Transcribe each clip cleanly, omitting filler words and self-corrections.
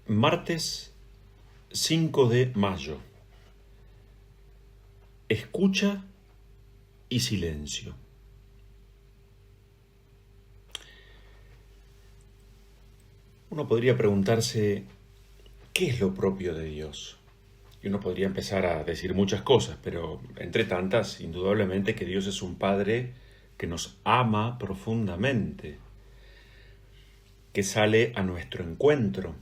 Martes 5 de mayo. Escucha y silencio. Uno podría preguntarse, ¿qué es lo propio de Dios? Y uno podría empezar a decir muchas cosas, pero entre tantas, indudablemente que Dios es un Padre que nos ama profundamente, que sale a nuestro encuentro,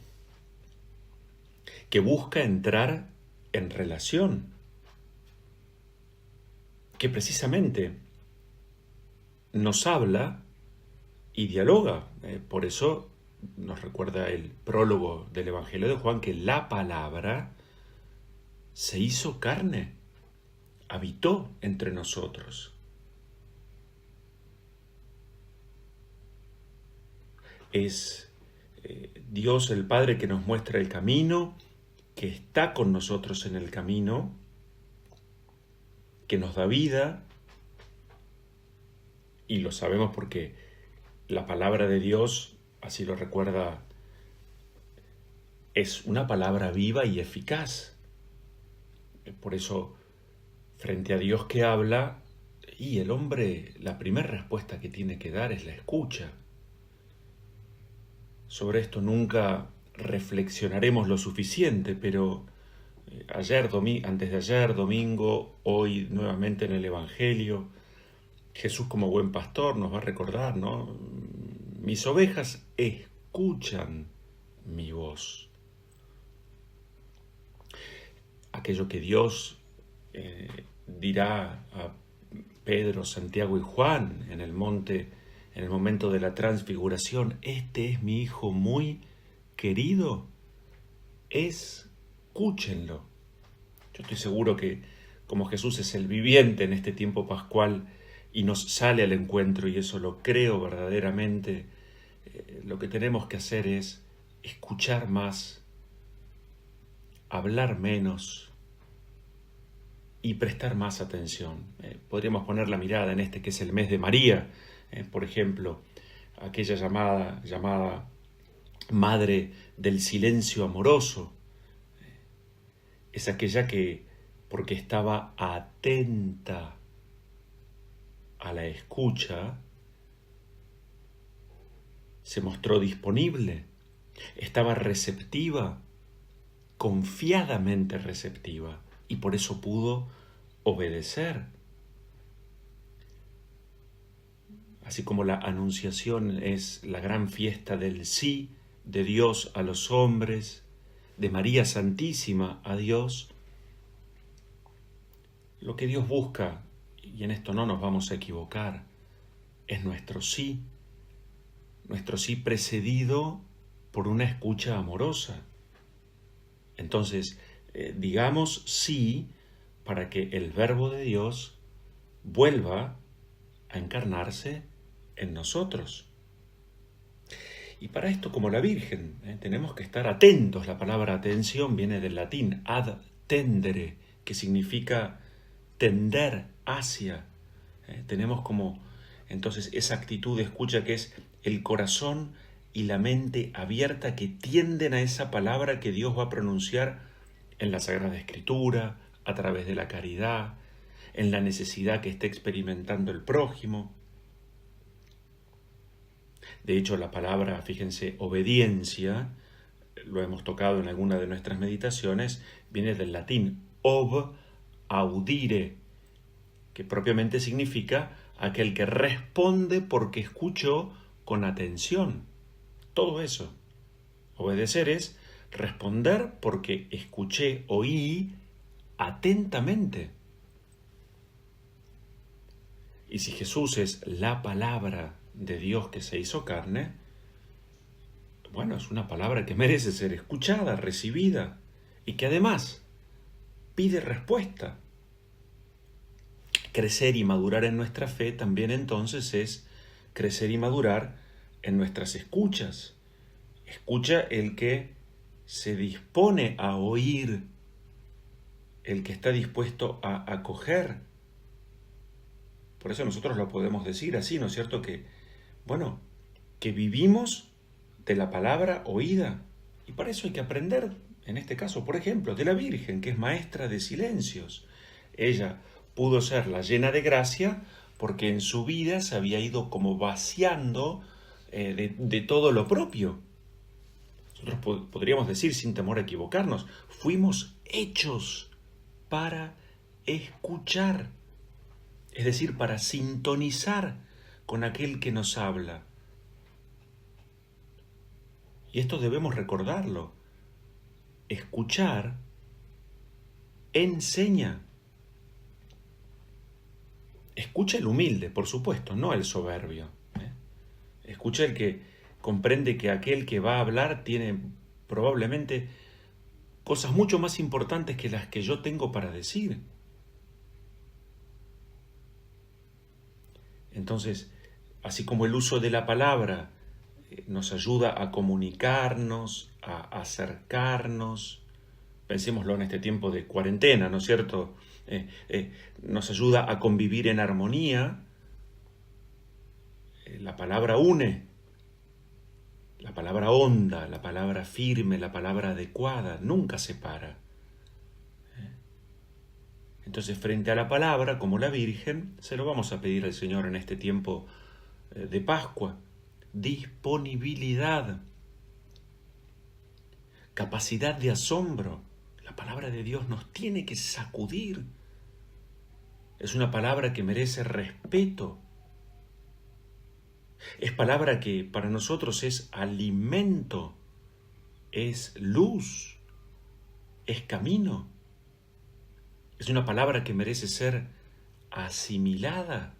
que busca entrar en relación, que precisamente nos habla y dialoga. Por eso nos recuerda el prólogo del Evangelio de Juan que la palabra se hizo carne, habitó entre nosotros. Es Dios el Padre que nos muestra el camino, que está con nosotros en el camino, que nos da vida, y lo sabemos porque la palabra de Dios, así lo recuerda, es una palabra viva y eficaz. Por eso, frente a Dios que habla, y el hombre, la primera respuesta que tiene que dar es la escucha. Sobre esto nunca reflexionaremos lo suficiente, pero antes de ayer, domingo, hoy nuevamente en el Evangelio, Jesús como buen pastor nos va a recordar, ¿no? Mis ovejas escuchan mi voz. Aquello que Dios dirá a Pedro, Santiago y Juan en el monte, en el momento de la transfiguración, este es mi Hijo muy querido, escúchenlo. Yo estoy seguro que como Jesús es el viviente en este tiempo pascual y nos sale al encuentro, y eso lo creo verdaderamente, lo que tenemos que hacer es escuchar más, hablar menos y prestar más atención. Podríamos poner la mirada en este que es el mes de María, por ejemplo, aquella llamada Madre del Silencio Amoroso. Es aquella que, porque estaba atenta a la escucha, se mostró disponible, estaba receptiva, confiadamente receptiva, y por eso pudo obedecer. Así como la Anunciación es la gran fiesta del sí de Dios a los hombres, de María Santísima a Dios, lo que Dios busca, y en esto no nos vamos a equivocar, es nuestro sí precedido por una escucha amorosa. Entonces, digamos sí para que el Verbo de Dios vuelva a encarnarse en nosotros. Y para esto, como la Virgen, tenemos que estar atentos. La palabra atención viene del latín ad tendere, que significa tender hacia. Tenemos como entonces esa actitud de escucha que es el corazón y la mente abierta que tienden a esa palabra que Dios va a pronunciar en la Sagrada Escritura, a través de la caridad, en la necesidad que esté experimentando el prójimo. De hecho, la palabra, fíjense, obediencia, lo hemos tocado en alguna de nuestras meditaciones, viene del latín ob audire, que propiamente significa aquel que responde porque escuchó con atención. Todo eso. Obedecer es responder porque escuché, oí atentamente. Y si Jesús es la palabra de Dios que se hizo carne, bueno, es una palabra que merece ser escuchada, recibida, y que además pide respuesta. Crecer y madurar en nuestra fe también entonces es crecer y madurar en nuestras escuchas. Escucha el que se dispone a oír, el que está dispuesto a acoger. Por eso nosotros lo podemos decir así, ¿no es cierto? Que vivimos de la palabra oída. Y para eso hay que aprender, en este caso, por ejemplo, de la Virgen, que es maestra de silencios. Ella pudo ser la llena de gracia porque en su vida se había ido como vaciando de todo lo propio. Nosotros podríamos decir, sin temor a equivocarnos, fuimos hechos para escuchar, es decir, para sintonizar con aquel que nos habla. Y esto debemos recordarlo. Escuchar enseña. Escucha el humilde, por supuesto, no el soberbio. Escucha el que comprende que aquel que va a hablar tiene probablemente cosas mucho más importantes que las que yo tengo para decir. Entonces, así como el uso de la palabra nos ayuda a comunicarnos, a acercarnos, pensémoslo en este tiempo de cuarentena, ¿no es cierto? Nos ayuda a convivir en armonía. La palabra une, la palabra honda, la palabra firme, la palabra adecuada, nunca separa. Entonces, frente a la palabra, como la Virgen, se lo vamos a pedir al Señor en este tiempo de Pascua. Disponibilidad, capacidad de asombro. La palabra de Dios nos tiene que sacudir. Es una palabra que merece respeto. Es palabra que para nosotros es alimento, es luz, es camino. Es una palabra que merece ser asimilada.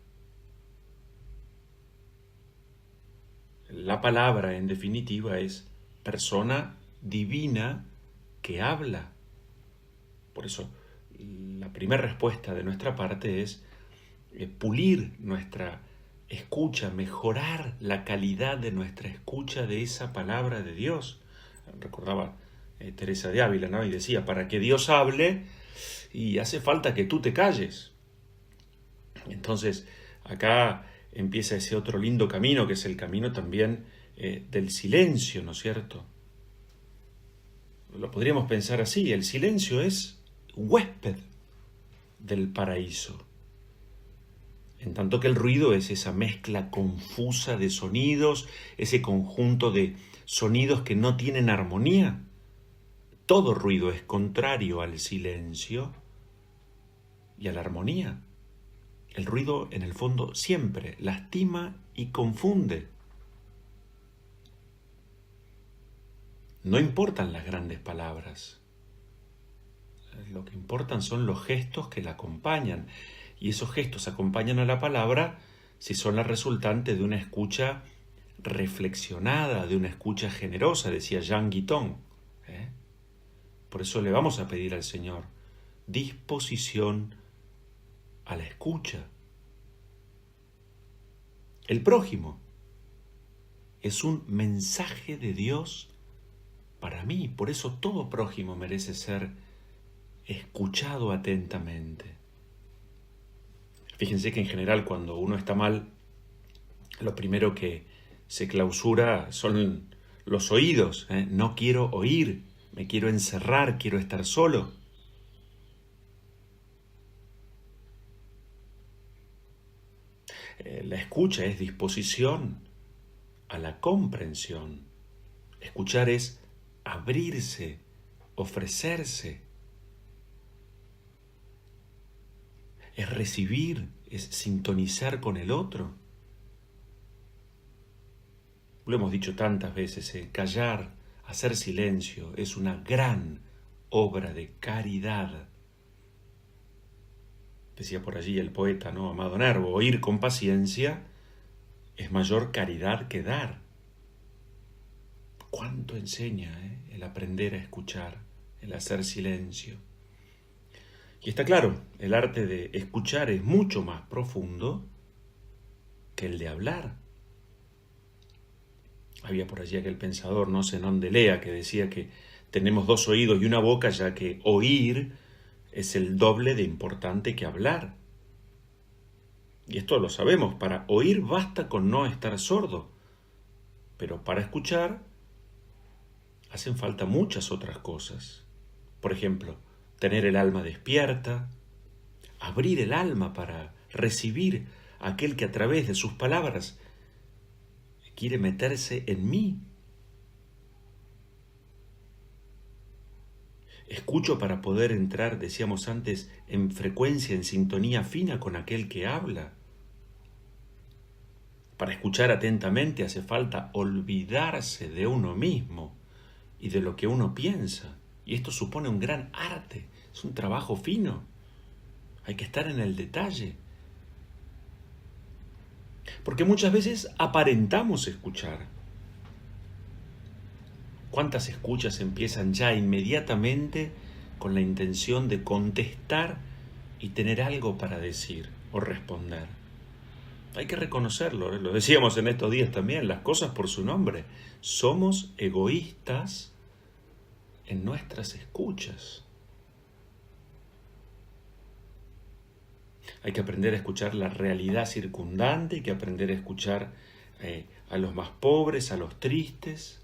La palabra, en definitiva, es persona divina que habla. Por eso, la primera respuesta de nuestra parte es pulir nuestra escucha, mejorar la calidad de nuestra escucha de esa palabra de Dios. Recordaba Teresa de Ávila, ¿no? Y decía, para que Dios hable, y hace falta que tú te calles. Entonces, acá empieza ese otro lindo camino, que es el camino también del silencio, ¿no es cierto? Lo podríamos pensar así, el silencio es huésped del paraíso. En tanto que el ruido es esa mezcla confusa de sonidos, ese conjunto de sonidos que no tienen armonía. Todo ruido es contrario al silencio y a la armonía. El ruido, en el fondo, siempre lastima y confunde. No importan las grandes palabras. Lo que importan son los gestos que la acompañan. Y esos gestos acompañan a la palabra si son la resultante de una escucha reflexionada, de una escucha generosa, decía Jean Guiton. Por eso le vamos a pedir al Señor disposición a la escucha. El prójimo es un mensaje de Dios para mí, por eso todo prójimo merece ser escuchado atentamente. Fíjense que en general cuando uno está mal, lo primero que se clausura son los oídos. No quiero oír, me quiero encerrar, quiero estar solo. La escucha es disposición a la comprensión. Escuchar es abrirse, ofrecerse. Es recibir, es sintonizar con el otro. Lo hemos dicho tantas veces, callar, hacer silencio es una gran obra de caridad. Decía por allí el poeta, ¿no? Amado Nervo, oír con paciencia es mayor caridad que dar. ¿Cuánto enseña el aprender a escuchar, el hacer silencio? Y está claro, el arte de escuchar es mucho más profundo que el de hablar. Había por allí aquel pensador, no sé dónde lea, que decía que tenemos dos oídos y una boca, ya que oír es el doble de importante que hablar. Y esto lo sabemos, para oír basta con no estar sordo, pero para escuchar hacen falta muchas otras cosas. Por ejemplo, tener el alma despierta, abrir el alma para recibir a aquel que a través de sus palabras quiere meterse en mí. Escucho para poder entrar, decíamos antes, en frecuencia, en sintonía fina con aquel que habla. Para escuchar atentamente hace falta olvidarse de uno mismo y de lo que uno piensa. Y esto supone un gran arte, es un trabajo fino. Hay que estar en el detalle. Porque muchas veces aparentamos escuchar. ¿Cuántas escuchas empiezan ya inmediatamente con la intención de contestar y tener algo para decir o responder? Hay que reconocerlo, lo decíamos en estos días también, las cosas por su nombre. Somos egoístas en nuestras escuchas. Hay que aprender a escuchar la realidad circundante, hay que aprender a escuchar a los más pobres, a los tristes,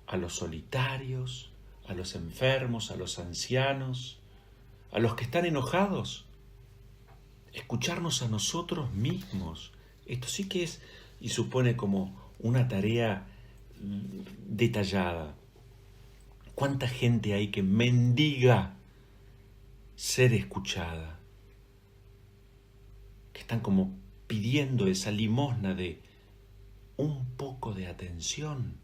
a los solitarios, a los enfermos, a los ancianos, a los que están enojados. Escucharnos a nosotros mismos. Esto sí que es y supone como una tarea detallada. ¿Cuánta gente hay que mendiga ser escuchada? Que están como pidiendo esa limosna de un poco de atención.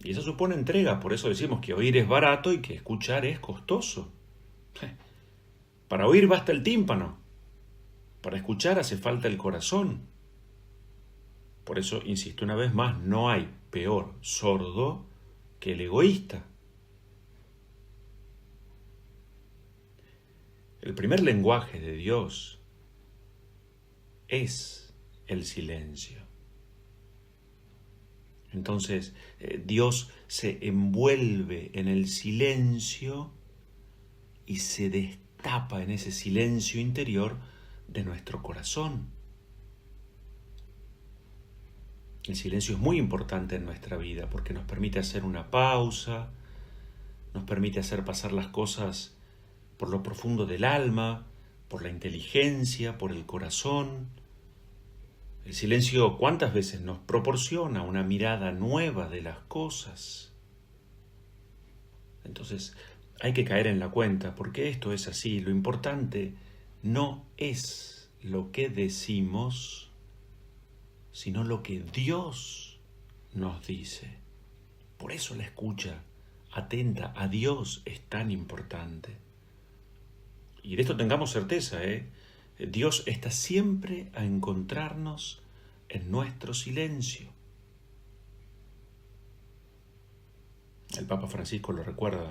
Y eso supone entrega, por eso decimos que oír es barato y que escuchar es costoso. Para oír basta el tímpano, para escuchar hace falta el corazón. Por eso, insisto una vez más, no hay peor sordo que el egoísta. El primer lenguaje de Dios es el silencio. Entonces, Dios se envuelve en el silencio y se destapa en ese silencio interior de nuestro corazón. El silencio es muy importante en nuestra vida porque nos permite hacer una pausa, nos permite hacer pasar las cosas por lo profundo del alma, por la inteligencia, por el corazón. El silencio, ¿cuántas veces nos proporciona una mirada nueva de las cosas? Entonces, hay que caer en la cuenta, porque esto es así. Lo importante no es lo que decimos, sino lo que Dios nos dice. Por eso la escucha atenta a Dios es tan importante. Y de esto tengamos certeza, Dios está siempre a encontrarnos en nuestro silencio. El Papa Francisco lo recuerda,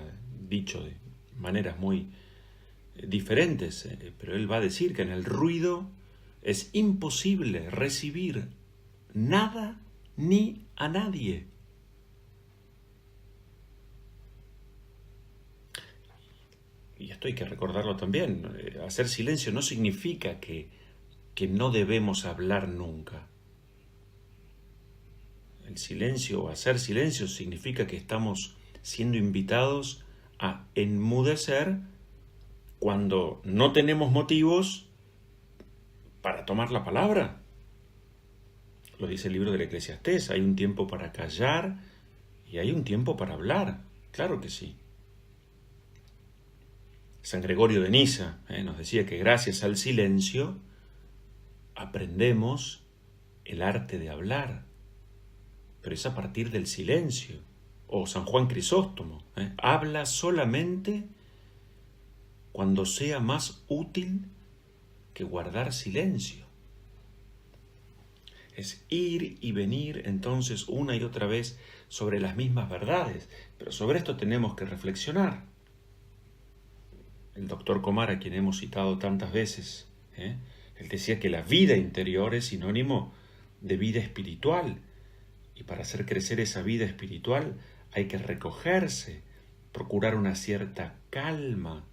dicho de maneras muy diferentes, pero él va a decir que en el ruido es imposible recibir nada ni a nadie. Y esto hay que recordarlo también. Hacer silencio no significa que no debemos hablar nunca. El silencio o hacer silencio significa que estamos siendo invitados a enmudecer cuando no tenemos motivos para tomar la palabra. Lo dice el libro del Eclesiastés, hay un tiempo para callar y hay un tiempo para hablar. Claro que sí. San Gregorio de Niza nos decía que gracias al silencio aprendemos el arte de hablar, pero es a partir del silencio. O San Juan Crisóstomo, habla solamente cuando sea más útil que guardar silencio. Es ir y venir entonces una y otra vez sobre las mismas verdades, pero sobre esto tenemos que reflexionar. El doctor Comar, a quien hemos citado tantas veces, él decía que la vida interior es sinónimo de vida espiritual, y para hacer crecer esa vida espiritual hay que recogerse, procurar una cierta calma,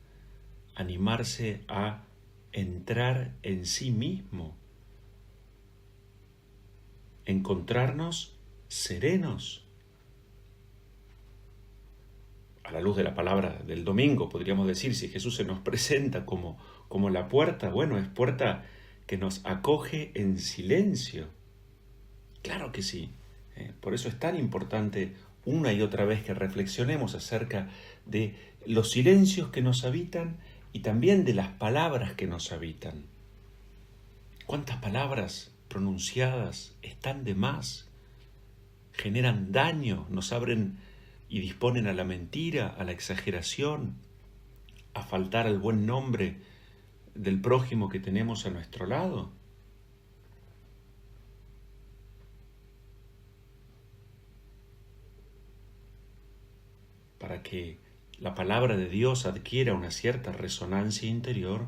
animarse a entrar en sí mismo, encontrarnos serenos. a la luz de la palabra del domingo, podríamos decir, si Jesús se nos presenta como la puerta, bueno, es puerta que nos acoge en silencio. Claro que sí. Por eso es tan importante una y otra vez que reflexionemos acerca de los silencios que nos habitan y también de las palabras que nos habitan. ¿Cuántas palabras pronunciadas están de más? Generan daño, nos abren y disponen a la mentira, a la exageración, a faltar al buen nombre del prójimo que tenemos a nuestro lado. Para que la palabra de Dios adquiera una cierta resonancia interior,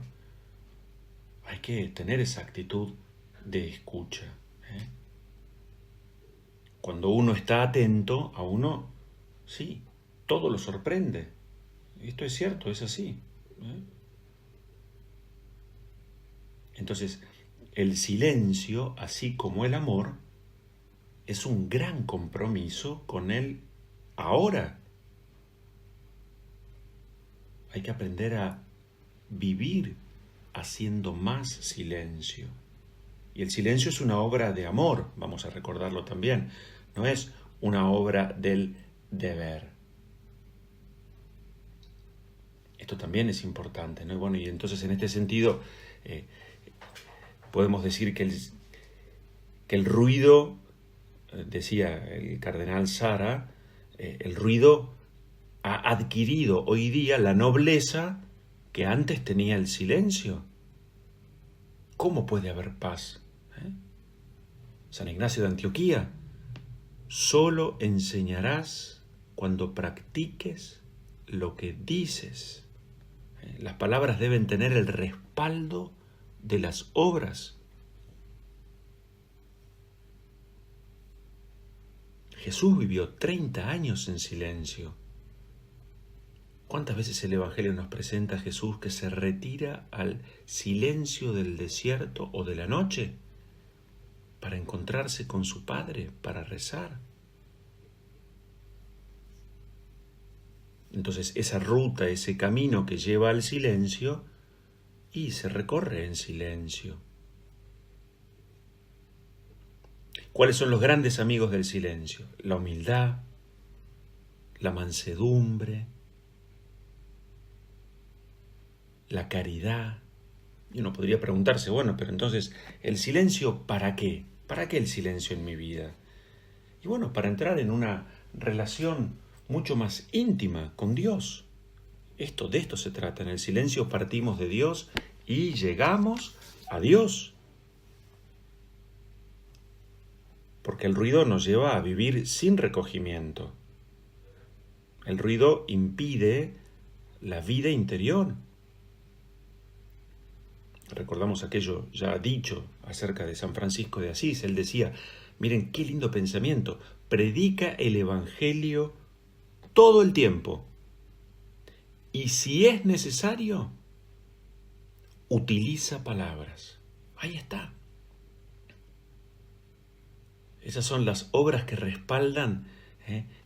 hay que tener esa actitud de escucha. Cuando uno está atento, a uno, sí, todo lo sorprende. Esto es cierto, es así. Entonces, el silencio, así como el amor, es un gran compromiso con el ahora. Hay que aprender a vivir haciendo más silencio. Y el silencio es una obra de amor, vamos a recordarlo también. No es una obra del deber. Esto también es importante, ¿no? Bueno, y entonces en este sentido podemos decir que el ruido, decía el cardenal Sara, el ruido ha adquirido hoy día la nobleza que antes tenía el silencio. ¿Cómo puede haber paz? San Ignacio de Antioquía: solo enseñarás cuando practiques lo que dices. Las palabras deben tener el respaldo de las obras. Jesús vivió 30 años en silencio. ¿Cuántas veces el Evangelio nos presenta a Jesús que se retira al silencio del desierto o de la noche para encontrarse con su Padre, para rezar? Entonces esa ruta, ese camino que lleva al silencio, y se recorre en silencio. ¿Cuáles son los grandes amigos del silencio? La humildad, la mansedumbre, la caridad. Y uno podría preguntarse, bueno, pero entonces, ¿el silencio para qué? ¿Para qué el silencio en mi vida? Y bueno, para entrar en una relación mucho más íntima con Dios. De esto se trata. En el silencio partimos de Dios y llegamos a Dios. Porque el ruido nos lleva a vivir sin recogimiento. El ruido impide la vida interior. Recordamos aquello ya dicho acerca de San Francisco de Asís. Él decía, miren qué lindo pensamiento, predica el Evangelio todo el tiempo. Y si es necesario, utiliza palabras. Ahí está. Esas son las obras que respaldan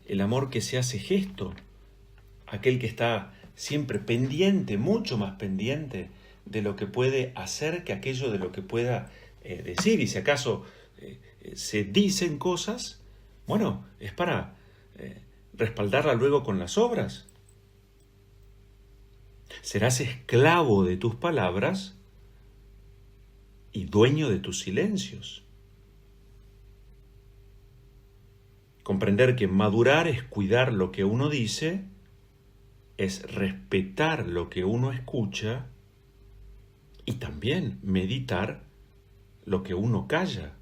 el amor que se hace gesto. Aquel que está siempre pendiente, mucho más pendiente de lo que puede hacer que aquello de lo que pueda decir. Y si acaso se dicen cosas, bueno, es para respaldarla luego con las obras. Serás esclavo de tus palabras y dueño de tus silencios. Comprender que madurar es cuidar lo que uno dice, es respetar lo que uno escucha y también meditar lo que uno calla.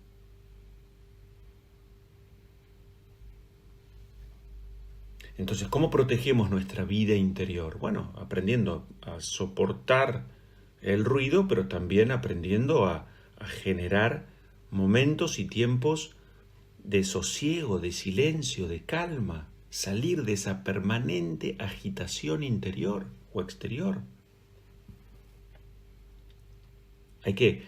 Entonces, ¿cómo protegemos nuestra vida interior? Bueno, aprendiendo a soportar el ruido, pero también aprendiendo a generar momentos y tiempos de sosiego, de silencio, de calma, salir de esa permanente agitación interior o exterior. Hay que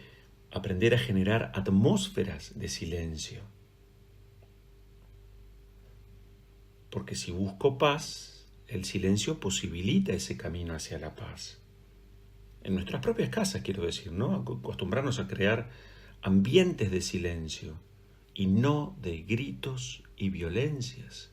aprender a generar atmósferas de silencio. Porque si busco paz, el silencio posibilita ese camino hacia la paz. En nuestras propias casas, quiero decir, ¿no? Acostumbrarnos a crear ambientes de silencio y no de gritos y violencias.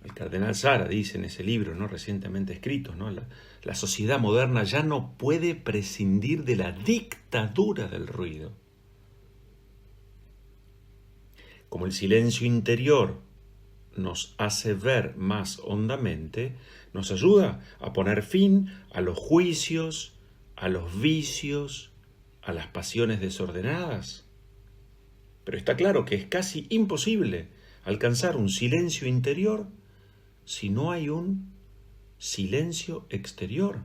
El cardenal Sara dice en ese libro, ¿no?, recientemente escrito, ¿no?, la sociedad moderna ya no puede prescindir de la dictadura del ruido. Como el silencio interior nos hace ver más hondamente, nos ayuda a poner fin a los juicios, a los vicios, a las pasiones desordenadas. Pero está claro que es casi imposible alcanzar un silencio interior si no hay un silencio exterior.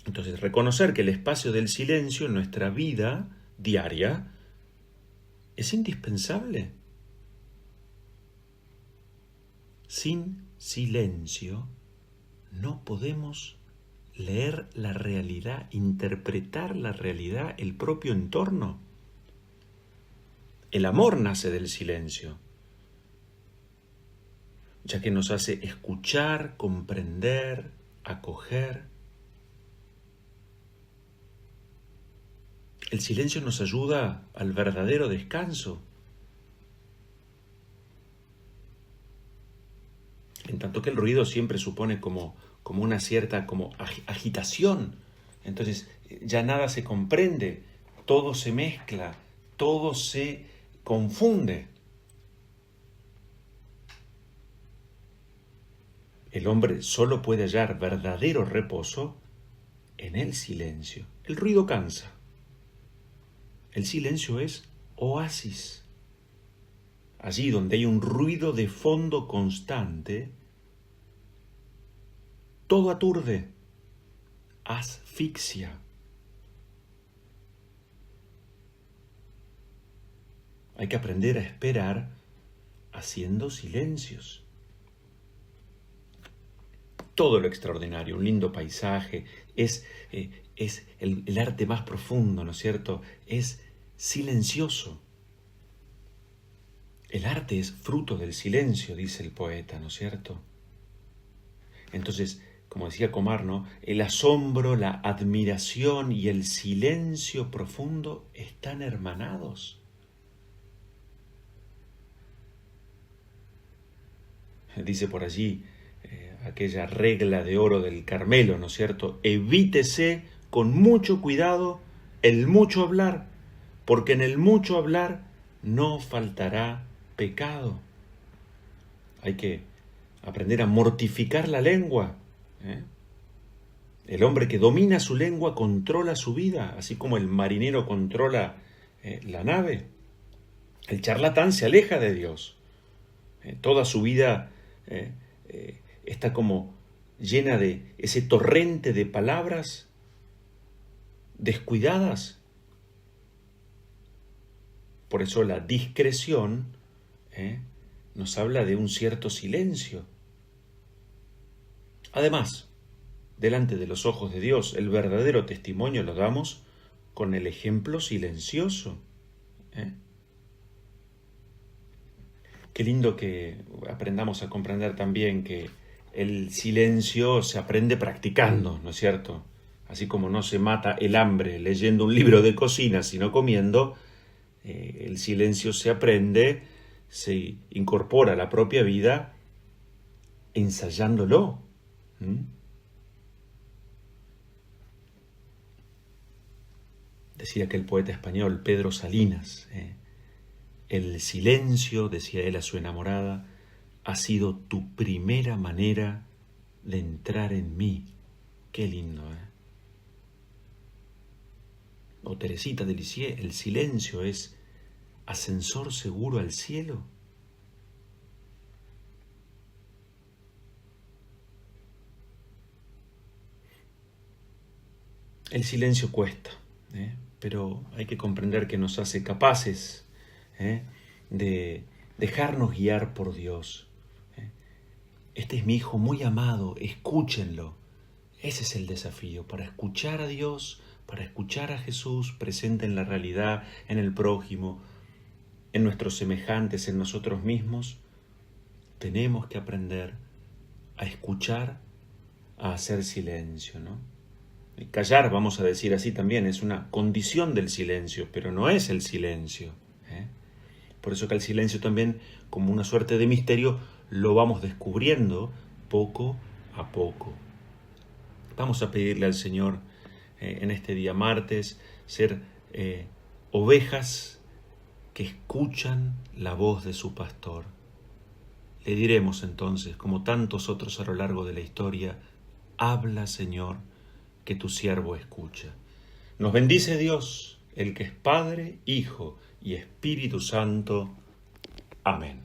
Entonces, reconocer que el espacio del silencio en nuestra vida diaria es indispensable. Sin silencio no podemos leer la realidad, interpretar la realidad, el propio entorno. El amor nace del silencio, ya que nos hace escuchar, comprender, acoger. El silencio nos ayuda al verdadero descanso. En tanto que el ruido siempre supone como una cierta agitación. Entonces ya nada se comprende, todo se mezcla, todo se confunde. El hombre solo puede hallar verdadero reposo en el silencio. El ruido cansa. El silencio es oasis. Allí donde hay un ruido de fondo constante, todo aturde, asfixia. Hay que aprender a esperar haciendo silencios. Todo lo extraordinario, un lindo paisaje, es el arte más profundo, ¿no es cierto? Es silencioso. El arte es fruto del silencio, dice el poeta, ¿no es cierto? Entonces, como decía Comar, ¿no?, el asombro, la admiración y el silencio profundo están hermanados. Dice por allí aquella regla de oro del Carmelo, ¿no es cierto? Evítese con mucho cuidado el mucho hablar, porque en el mucho hablar no faltará pecado. Hay que aprender a mortificar la lengua. El hombre que domina su lengua controla su vida, así como el marinero controla la nave. El charlatán se aleja de Dios. Toda su vida está como llena de ese torrente de palabras descuidadas. Por eso la discreción nos habla de un cierto silencio. Además, delante de los ojos de Dios, el verdadero testimonio lo damos con el ejemplo silencioso. Qué lindo que aprendamos a comprender también que el silencio se aprende practicando, ¿no es cierto? Así como no se mata el hambre leyendo un libro de cocina, sino comiendo, el silencio se aprende, se incorpora a la propia vida ensayándolo. Decía aquel poeta español, Pedro Salinas, el silencio, decía él a su enamorada, ha sido tu primera manera de entrar en mí. Qué lindo, O Teresita de Lisieux, el silencio es ascensor seguro al cielo. El silencio cuesta, pero hay que comprender que nos hace capaces de dejarnos guiar por Dios. Este es mi hijo muy amado, escúchenlo. Ese es el desafío, para escuchar a Dios, para escuchar a Jesús presente en la realidad, en el prójimo, en nuestros semejantes, en nosotros mismos. tenemos que aprender a escuchar, a hacer silencio, ¿no? Y callar, vamos a decir así también, es una condición del silencio, pero no es el silencio, ¿eh? Por eso que el silencio también, como una suerte de misterio, lo vamos descubriendo poco a poco. Vamos a pedirle al Señor en este día martes ser ovejas que escuchan la voz de su pastor. Le diremos entonces, como tantos otros a lo largo de la historia, habla, Señor, que tu siervo escucha. Nos bendice Dios, el que es Padre, Hijo y Espíritu Santo. Amén.